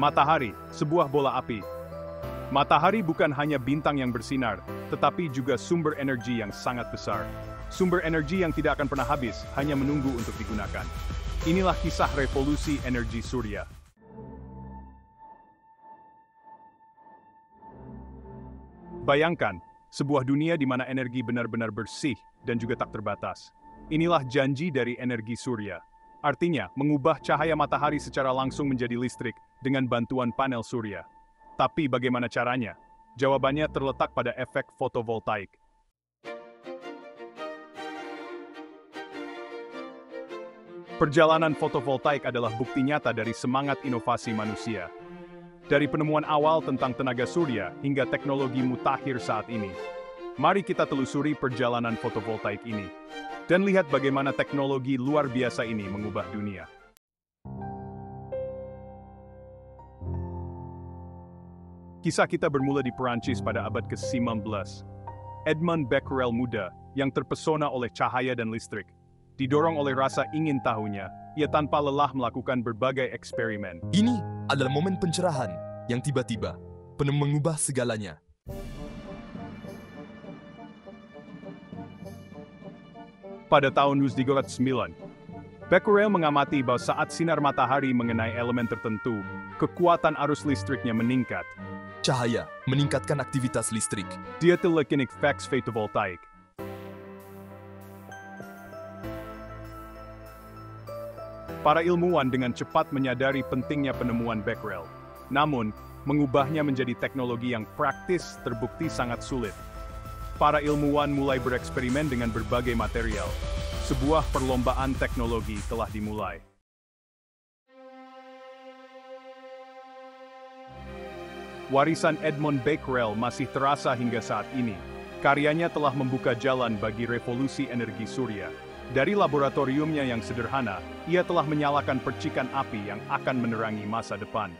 Matahari, sebuah bola api. Matahari bukan hanya bintang yang bersinar, tetapi juga sumber energi yang sangat besar. Sumber energi yang tidak akan pernah habis, hanya menunggu untuk digunakan. Inilah kisah revolusi energi surya. Bayangkan, sebuah dunia di mana energi benar-benar bersih dan juga tak terbatas. Inilah janji dari energi surya. Artinya, mengubah cahaya matahari secara langsung menjadi listrik dengan bantuan panel surya. Tapi bagaimana caranya? Jawabannya terletak pada efek fotovoltaik. Perjalanan fotovoltaik adalah bukti nyata dari semangat inovasi manusia. Dari penemuan awal tentang tenaga surya hingga teknologi mutakhir saat ini. Mari kita telusuri perjalanan fotovoltaik ini dan lihat bagaimana teknologi luar biasa ini mengubah dunia. Kisah kita bermula di Perancis pada abad ke-19. Edmond Becquerel muda yang terpesona oleh cahaya dan listrik. Didorong oleh rasa ingin tahunya, ia tanpa lelah melakukan berbagai eksperimen. Ini adalah momen pencerahan yang tiba-tiba penuh mengubah segalanya. Pada tahun 1909, Becquerel mengamati bahwa saat sinar matahari mengenai elemen tertentu, kekuatan arus listriknya meningkat. Cahaya meningkatkan aktivitas listrik. Dia telah effects fotovoltaik. Para ilmuwan dengan cepat menyadari pentingnya penemuan Becquerel. Namun, mengubahnya menjadi teknologi yang praktis terbukti sangat sulit. Para ilmuwan mulai bereksperimen dengan berbagai material. Sebuah perlombaan teknologi telah dimulai. Warisan Edmond Becquerel masih terasa hingga saat ini. Karyanya telah membuka jalan bagi revolusi energi surya. Dari laboratoriumnya yang sederhana, ia telah menyalakan percikan api yang akan menerangi masa depan.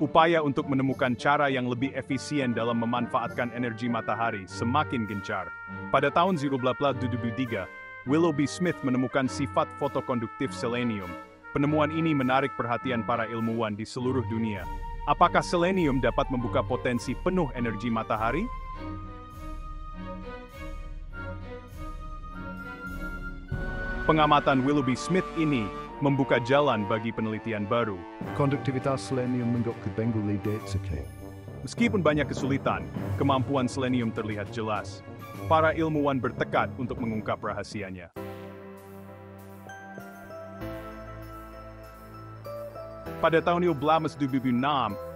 Upaya untuk menemukan cara yang lebih efisien dalam memanfaatkan energi matahari semakin gencar. Pada tahun 1923, Willoughby Smith menemukan sifat fotokonduktif selenium. Penemuan ini menarik perhatian para ilmuwan di seluruh dunia. Apakah selenium dapat membuka potensi penuh energi matahari? Pengamatan Willoughby Smith ini membuka jalan bagi penelitian baru. Konduktivitas selenium menggok Bengali Detseke. Meskipun banyak kesulitan, kemampuan selenium terlihat jelas. Para ilmuwan bertekad untuk mengungkap rahasianya. Pada tahun 1926,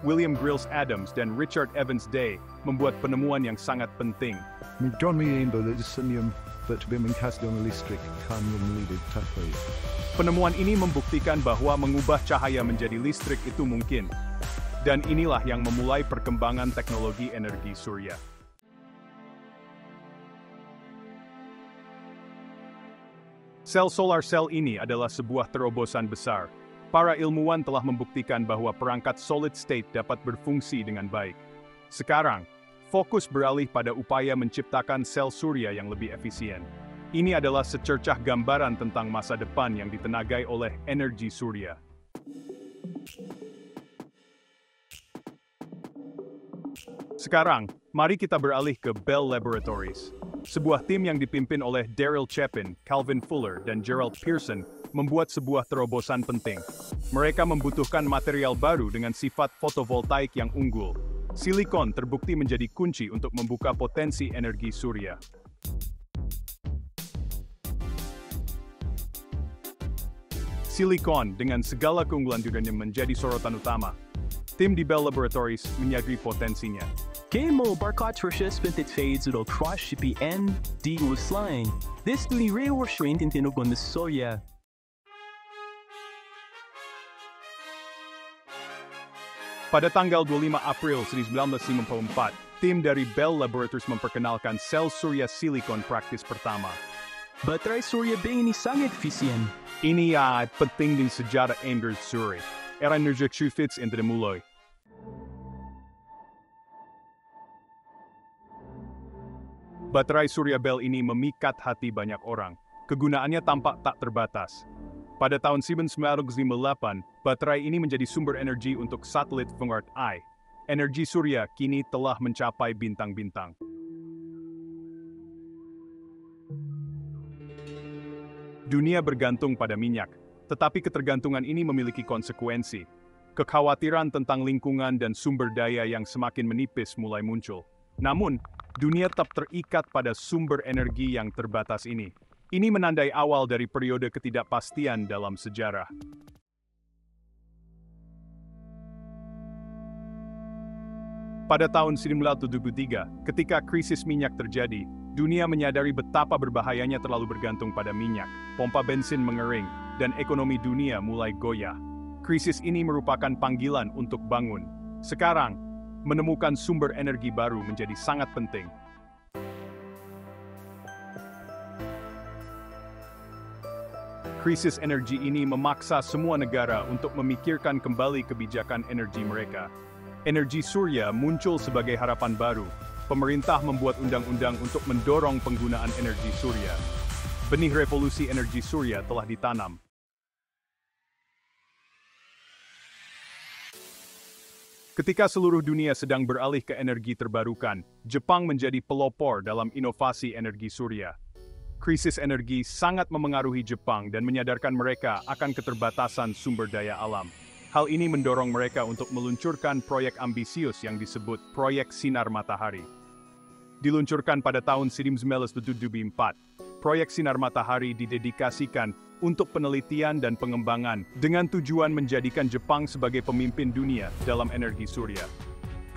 William Grills Adams dan Richard Evans Day membuat penemuan yang sangat penting. John Miembo selenium bermenghasilkan listrik kan memilih taklid. Penemuan ini membuktikan bahwa mengubah cahaya menjadi listrik itu mungkin. Dan inilah yang memulai perkembangan teknologi energi surya. Sel solar cell ini adalah sebuah terobosan besar. Para ilmuwan telah membuktikan bahwa perangkat solid state dapat berfungsi dengan baik. Sekarang, fokus beralih pada upaya menciptakan sel surya yang lebih efisien. Ini adalah secercah gambaran tentang masa depan yang ditenagai oleh energi surya. Sekarang, mari kita beralih ke Bell Laboratories. Sebuah tim yang dipimpin oleh Daryl Chapin, Calvin Fuller, dan Gerald Pearson membuat sebuah terobosan penting. Mereka membutuhkan material baru dengan sifat fotovoltaik yang unggul. Silikon terbukti menjadi kunci untuk membuka potensi energi surya. Silikon dengan segala keunggulan dirinya menjadi sorotan utama. Tim di Bell Laboratories menyadari potensinya. Kemo barkat försäljningsspelet fades och crush PN Digos line. This to the real strength in tinugon soya. Pada tanggal 25 April 1954, tim dari Bell Laboratories memperkenalkan sel surya silikon praktis pertama. Baterai surya B ini sangat efisien. Ini penting di sejarah energi surya. Era energi fits into dimulai. Baterai surya Bell ini memikat hati banyak orang. kegunaannya tampak tak terbatas. Pada tahun 1958, baterai ini menjadi sumber energi untuk satelit Vanguard I. Energi surya kini telah mencapai bintang-bintang. Dunia bergantung pada minyak, tetapi ketergantungan ini memiliki konsekuensi. Kekhawatiran tentang lingkungan dan sumber daya yang semakin menipis mulai muncul. Namun, dunia tetap terikat pada sumber energi yang terbatas ini. Ini menandai awal dari periode ketidakpastian dalam sejarah. Pada tahun 1973, ketika krisis minyak terjadi, dunia menyadari betapa berbahayanya terlalu bergantung pada minyak. Pompa bensin mengering, dan ekonomi dunia mulai goyah. Krisis ini merupakan panggilan untuk bangun. Sekarang, menemukan sumber energi baru menjadi sangat penting. Krisis energi ini memaksa semua negara untuk memikirkan kembali kebijakan energi mereka. Energi surya muncul sebagai harapan baru. Pemerintah membuat undang-undang untuk mendorong penggunaan energi surya. Benih revolusi energi surya telah ditanam. Ketika seluruh dunia sedang beralih ke energi terbarukan, Jepang menjadi pelopor dalam inovasi energi surya. Krisis energi sangat memengaruhi Jepang dan menyadarkan mereka akan keterbatasan sumber daya alam. Hal ini mendorong mereka untuk meluncurkan proyek ambisius yang disebut Proyek Sinar Matahari. Diluncurkan pada tahun 1974, Proyek Sinar Matahari didedikasikan untuk penelitian dan pengembangan dengan tujuan menjadikan Jepang sebagai pemimpin dunia dalam energi surya.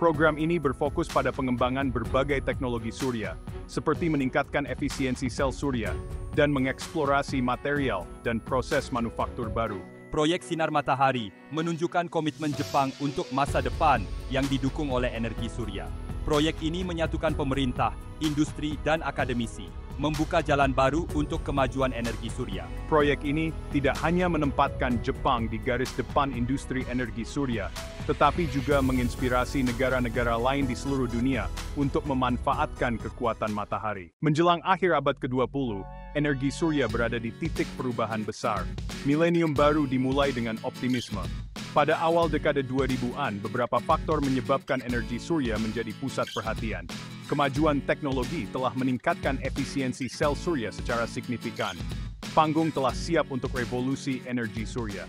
Program ini berfokus pada pengembangan berbagai teknologi surya, seperti meningkatkan efisiensi sel surya, dan mengeksplorasi material dan proses manufaktur baru. Proyek Sinar Matahari menunjukkan komitmen Jepang untuk masa depan yang didukung oleh energi surya. Proyek ini menyatukan pemerintah, industri, dan akademisi, membuka jalan baru untuk kemajuan energi surya. Proyek ini tidak hanya menempatkan Jepang di garis depan industri energi surya, tetapi juga menginspirasi negara-negara lain di seluruh dunia untuk memanfaatkan kekuatan matahari. Menjelang akhir abad ke-20, energi surya berada di titik perubahan besar. Milenium baru dimulai dengan optimisme. Pada awal dekade 2000-an, beberapa faktor menyebabkan energi surya menjadi pusat perhatian. Kemajuan teknologi telah meningkatkan efisiensi sel surya secara signifikan. Panggung telah siap untuk revolusi energi surya.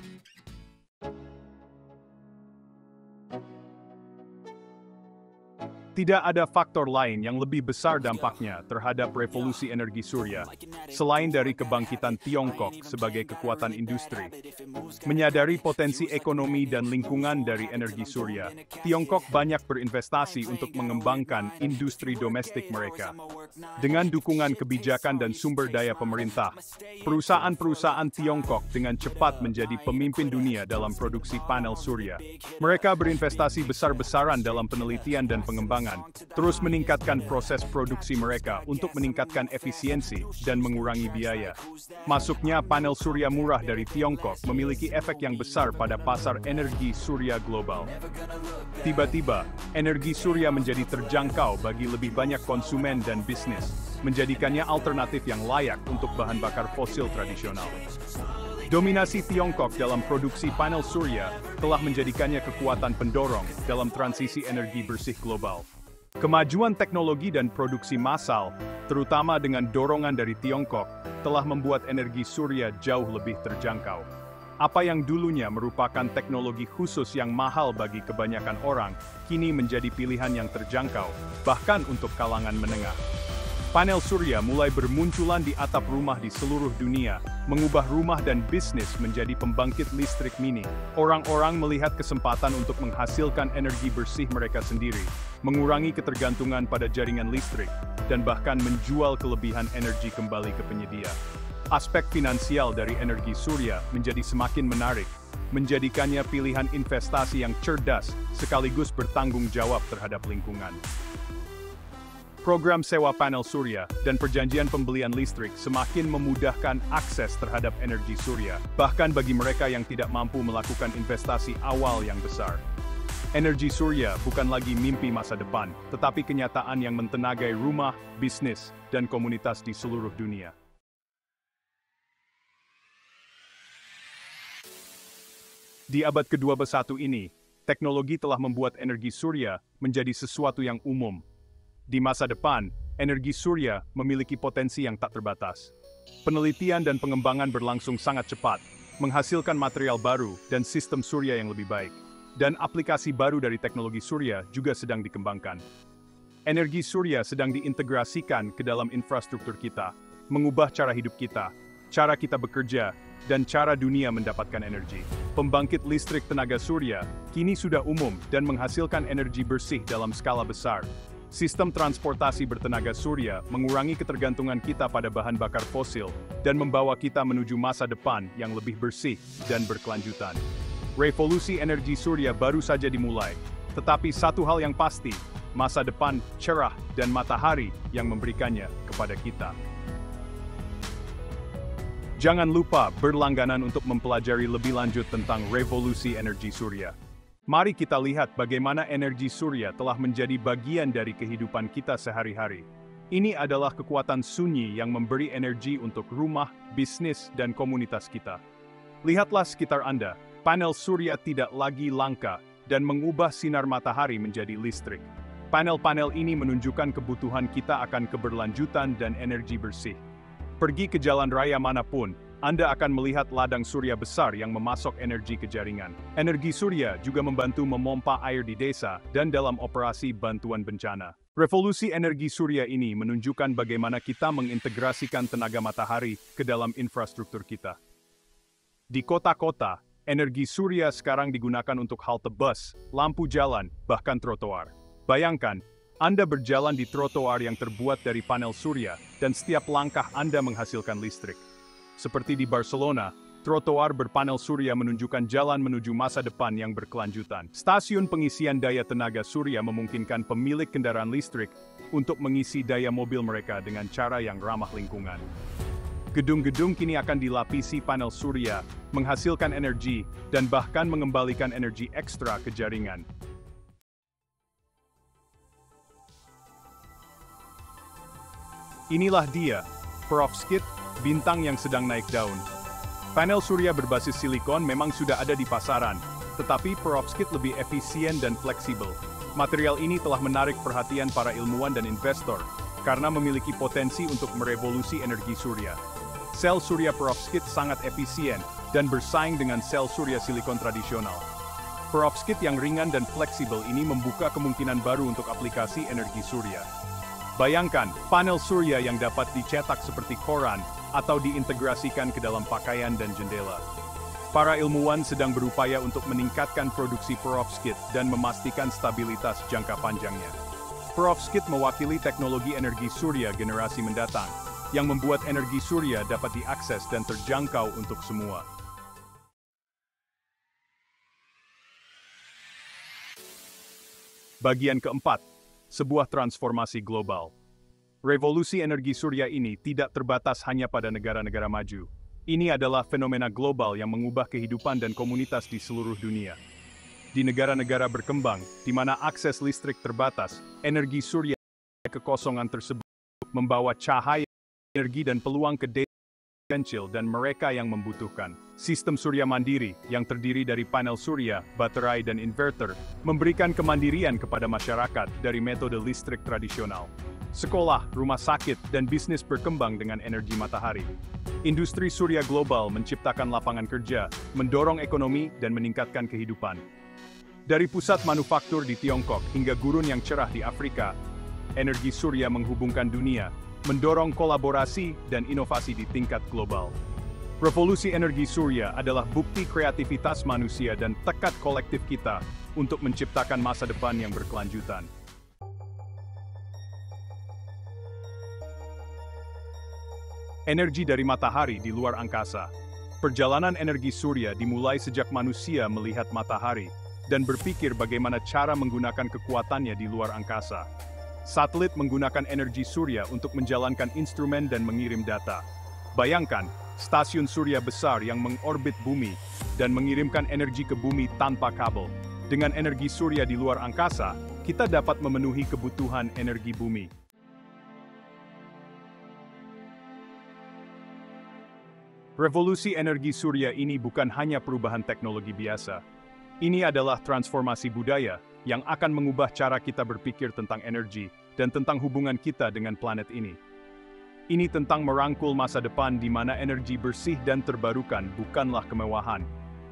Tidak ada faktor lain yang lebih besar dampaknya terhadap revolusi energi surya, selain dari kebangkitan Tiongkok sebagai kekuatan industri. Menyadari potensi ekonomi dan lingkungan dari energi surya, Tiongkok banyak berinvestasi untuk mengembangkan industri domestik mereka. Dengan dukungan kebijakan dan sumber daya pemerintah, perusahaan-perusahaan Tiongkok dengan cepat menjadi pemimpin dunia dalam produksi panel surya. Mereka berinvestasi besar-besaran dalam penelitian dan pengembangan, terus meningkatkan proses produksi mereka untuk meningkatkan efisiensi dan mengurangi biaya. Masuknya panel surya murah dari Tiongkok memiliki efek yang besar pada pasar energi surya global. Tiba-tiba, energi surya menjadi terjangkau bagi lebih banyak konsumen dan bisnis, menjadikannya alternatif yang layak untuk bahan bakar fosil tradisional. Dominasi Tiongkok dalam produksi panel surya telah menjadikannya kekuatan pendorong dalam transisi energi bersih global. Kemajuan teknologi dan produksi massal, terutama dengan dorongan dari Tiongkok, telah membuat energi surya jauh lebih terjangkau. Apa yang dulunya merupakan teknologi khusus yang mahal bagi kebanyakan orang, kini menjadi pilihan yang terjangkau, bahkan untuk kalangan menengah. Panel surya mulai bermunculan di atap rumah di seluruh dunia, mengubah rumah dan bisnis menjadi pembangkit listrik mini. Orang-orang melihat kesempatan untuk menghasilkan energi bersih mereka sendiri, mengurangi ketergantungan pada jaringan listrik, dan bahkan menjual kelebihan energi kembali ke penyedia. Aspek finansial dari energi surya menjadi semakin menarik, menjadikannya pilihan investasi yang cerdas sekaligus bertanggung jawab terhadap lingkungan. Program sewa panel surya dan perjanjian pembelian listrik semakin memudahkan akses terhadap energi surya, bahkan bagi mereka yang tidak mampu melakukan investasi awal yang besar. Energi surya bukan lagi mimpi masa depan, tetapi kenyataan yang mentenagai rumah, bisnis, dan komunitas di seluruh dunia. Di abad ke-21 ini, teknologi telah membuat energi surya menjadi sesuatu yang umum. Di masa depan, energi surya memiliki potensi yang tak terbatas. Penelitian dan pengembangan berlangsung sangat cepat, menghasilkan material baru dan sistem surya yang lebih baik. Dan aplikasi baru dari teknologi surya juga sedang dikembangkan. Energi surya sedang diintegrasikan ke dalam infrastruktur kita, mengubah cara hidup kita, cara kita bekerja, dan cara dunia mendapatkan energi. Pembangkit listrik tenaga surya kini sudah umum dan menghasilkan energi bersih dalam skala besar. Sistem transportasi bertenaga surya mengurangi ketergantungan kita pada bahan bakar fosil dan membawa kita menuju masa depan yang lebih bersih dan berkelanjutan. Revolusi energi surya baru saja dimulai, tetapi satu hal yang pasti, masa depan cerah dan matahari yang memberikannya kepada kita. Jangan lupa berlangganan untuk mempelajari lebih lanjut tentang revolusi energi surya. Mari kita lihat bagaimana energi surya telah menjadi bagian dari kehidupan kita sehari-hari. Ini adalah kekuatan sunyi yang memberi energi untuk rumah, bisnis, dan komunitas kita. Lihatlah sekitar Anda, panel surya tidak lagi langka dan mengubah sinar matahari menjadi listrik. Panel-panel ini menunjukkan kebutuhan kita akan keberlanjutan dan energi bersih. Pergi ke jalan raya manapun, Anda akan melihat ladang surya besar yang memasok energi ke jaringan. Energi surya juga membantu memompa air di desa dan dalam operasi bantuan bencana. Revolusi energi surya ini menunjukkan bagaimana kita mengintegrasikan tenaga matahari ke dalam infrastruktur kita. Di kota-kota, energi surya sekarang digunakan untuk halte bus, lampu jalan, bahkan trotoar. Bayangkan, Anda berjalan di trotoar yang terbuat dari panel surya, dan setiap langkah Anda menghasilkan listrik. Seperti di Barcelona, trotoar berpanel surya menunjukkan jalan menuju masa depan yang berkelanjutan. Stasiun pengisian daya tenaga surya memungkinkan pemilik kendaraan listrik untuk mengisi daya mobil mereka dengan cara yang ramah lingkungan. Gedung-gedung kini akan dilapisi panel surya, menghasilkan energi, dan bahkan mengembalikan energi ekstra ke jaringan. Inilah dia, perovskit, bintang yang sedang naik daun. Panel surya berbasis silikon memang sudah ada di pasaran, tetapi perovskit lebih efisien dan fleksibel. Material ini telah menarik perhatian para ilmuwan dan investor, karena memiliki potensi untuk merevolusi energi surya. Sel surya perovskit sangat efisien dan bersaing dengan sel surya silikon tradisional. Perovskit yang ringan dan fleksibel ini membuka kemungkinan baru untuk aplikasi energi surya. Bayangkan, panel surya yang dapat dicetak seperti koran atau diintegrasikan ke dalam pakaian dan jendela. Para ilmuwan sedang berupaya untuk meningkatkan produksi perovskit dan memastikan stabilitas jangka panjangnya. Perovskit mewakili teknologi energi surya generasi mendatang, yang membuat energi surya dapat diakses dan terjangkau untuk semua. Bagian keempat, sebuah transformasi global. Revolusi energi surya ini tidak terbatas hanya pada negara-negara maju. Ini adalah fenomena global yang mengubah kehidupan dan komunitas di seluruh dunia. Di negara-negara berkembang, di mana akses listrik terbatas, energi surya kekosongan tersebut membawa cahaya, energi dan peluang ke desa kecil dan mereka yang membutuhkan. Sistem surya mandiri yang terdiri dari panel surya, baterai dan inverter memberikan kemandirian kepada masyarakat dari metode listrik tradisional. Sekolah, rumah sakit, dan bisnis berkembang dengan energi matahari. Industri surya global menciptakan lapangan kerja, mendorong ekonomi, dan meningkatkan kehidupan. Dari pusat manufaktur di Tiongkok hingga gurun yang cerah di Afrika, energi surya menghubungkan dunia, mendorong kolaborasi dan inovasi di tingkat global. Revolusi energi surya adalah bukti kreativitas manusia dan tekad kolektif kita untuk menciptakan masa depan yang berkelanjutan. Energi dari matahari di luar angkasa. Perjalanan energi surya dimulai sejak manusia melihat matahari dan berpikir bagaimana cara menggunakan kekuatannya di luar angkasa. Satelit menggunakan energi surya untuk menjalankan instrumen dan mengirim data. Bayangkan, stasiun surya besar yang mengorbit bumi dan mengirimkan energi ke bumi tanpa kabel. Dengan energi surya di luar angkasa, kita dapat memenuhi kebutuhan energi bumi. Revolusi energi surya ini bukan hanya perubahan teknologi biasa. Ini adalah transformasi budaya yang akan mengubah cara kita berpikir tentang energi dan tentang hubungan kita dengan planet ini. Ini tentang merangkul masa depan di mana energi bersih dan terbarukan bukanlah kemewahan,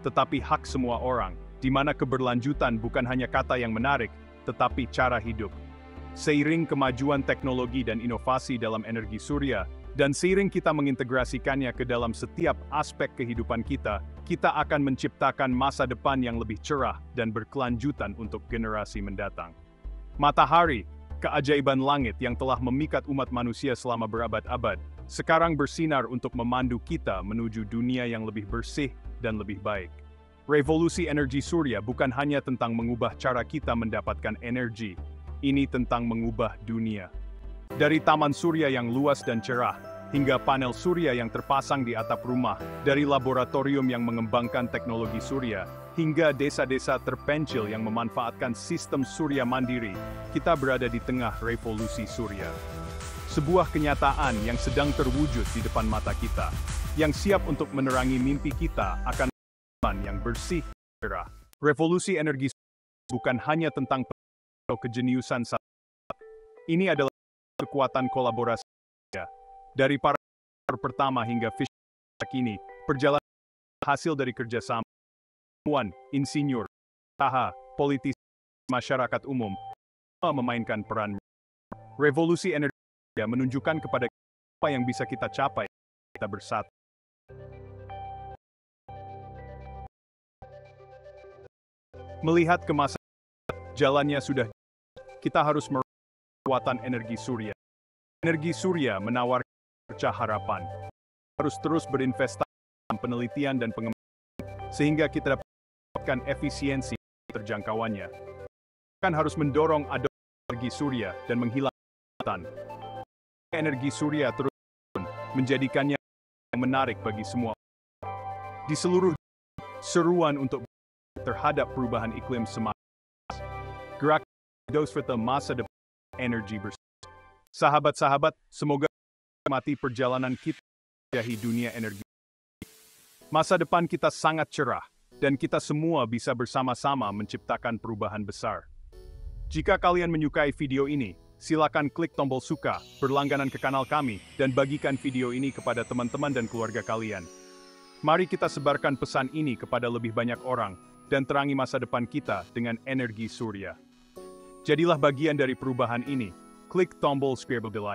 tetapi hak semua orang, di mana keberlanjutan bukan hanya kata yang menarik, tetapi cara hidup. Seiring kemajuan teknologi dan inovasi dalam energi surya, dan seiring kita mengintegrasikannya ke dalam setiap aspek kehidupan kita, kita akan menciptakan masa depan yang lebih cerah dan berkelanjutan untuk generasi mendatang. Matahari, keajaiban langit yang telah memikat umat manusia selama berabad-abad, sekarang bersinar untuk memandu kita menuju dunia yang lebih bersih dan lebih baik. Revolusi energi surya bukan hanya tentang mengubah cara kita mendapatkan energi, ini tentang mengubah dunia. Dari taman surya yang luas dan cerah, hingga panel surya yang terpasang di atap rumah, dari laboratorium yang mengembangkan teknologi surya, hingga desa-desa terpencil yang memanfaatkan sistem surya mandiri, kita berada di tengah revolusi surya. Sebuah kenyataan yang sedang terwujud di depan mata kita, yang siap untuk menerangi mimpi kita akan yang bersih, cerah. Revolusi energi bukan hanya tentang kejeniusan saat. Ini adalah kekuatan kolaborasi dari para pertama hingga visioner kini, perjalanan hasil dari kerjasama insinyur, usaha, politisi, masyarakat umum memainkan peran. Revolusi energi menunjukkan kepada kita apa yang bisa kita capai kita bersatu. Melihat ke masa jalannya sudah, kita harus kekuatan energi surya. Energi surya menawarkan cercah harapan. Harus terus berinvestasi dalam penelitian dan pengembangan, sehingga kita dapat mendapatkan efisiensi terjangkauannya. Kan harus mendorong adopsi energi surya dan menghilangkan energi surya terus menjadikannya yang menarik bagi semua. Di seluruh seruan untuk terhadap perubahan iklim semakin gerak dosfeta masa depan energi bersih. Sahabat-sahabat, semoga mati perjalanan kita menjelajahi dunia energi. Masa depan kita sangat cerah, dan kita semua bisa bersama-sama menciptakan perubahan besar. Jika kalian menyukai video ini, silakan klik tombol suka, berlangganan ke kanal kami, dan bagikan video ini kepada teman-teman dan keluarga kalian. Mari kita sebarkan pesan ini kepada lebih banyak orang, dan terangi masa depan kita dengan energi surya. Jadilah bagian dari perubahan ini. Klik tombol subscribe